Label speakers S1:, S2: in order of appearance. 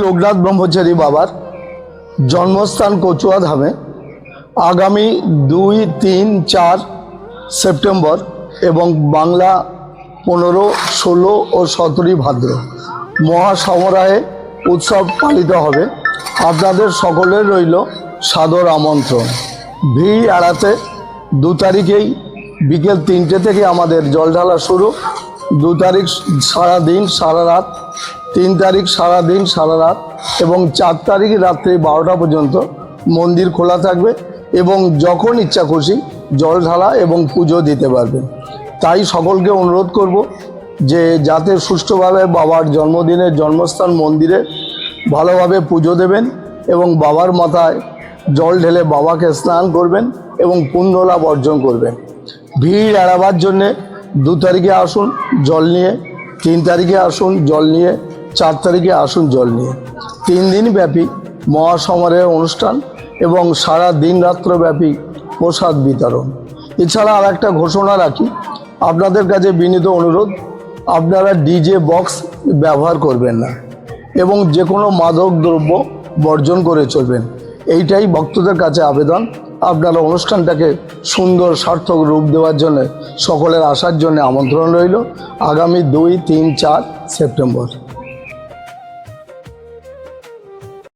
S1: লোকনাথ ব্রহ্মচারী বাবার জন্মস্থান কচুয়া ধামে আগামী 2, 3, 4 সেপ্টেম্বর এবং বাংলা 15, 16 ও 17 ভাদ্র মহাসমারোহে উৎসব পালিত হবে। আপনাদের সকলের রইল সাদর আমন্ত্রণ। ভিড় এড়াতে 2 তারিখেই বিকেল 3টে থেকে আমাদের জল ঢালা শুরু। 2 তারিখ সারাদিন সারা রাত, 3 তারিখ সারাদিন সারা রাত এবং 4 তারিখ রাত্রি 12টা পর্যন্ত মন্দির খোলা থাকবে এবং যখন ইচ্ছা খুশি জল ঢালা এবং পুজো দিতে পারবেন। তাই সকলকে অনুরোধ করব যে যাতে সুষ্ঠুভাবে বাবার জন্মদিনের জন্মস্থান মন্দিরে ভালোভাবে পুজো দেবেন এবং বাবার মাথায় জল ঢেলে বাবাকে স্নান করবেন এবং পুণ্য লাভ অর্জন করবেন। ভিড় এড়াবার জন্যে 2 তারিখে আসুন জল নিয়ে, 3 তারিখে আসুন জল নিয়ে, 4 তারিখে আসুন জল নিয়ে। 3 দিন ব্যাপী মহাসমারোহের অনুষ্ঠান এবং সারা দিন রাত্রব্যাপী প্রসাদ বিতরণ। এছাড়া আর একটা ঘোষণা রাখি, আপনাদের কাছে বিনীত অনুরোধ, আপনারা ডিজে বক্স ব্যবহার করবেন না এবং যে কোনো মাদক দ্রব্য বর্জন করে চলবেন। এইটাই ভক্তদের কাছে আবেদন। আপনারা অনুষ্ঠানটাকে সুন্দর সার্থক রূপ দেওয়ার জন্য সকলের আসার জন্য আমন্ত্রণ রইল আগামী 2, 3, 4 সেপ্টেম্বর।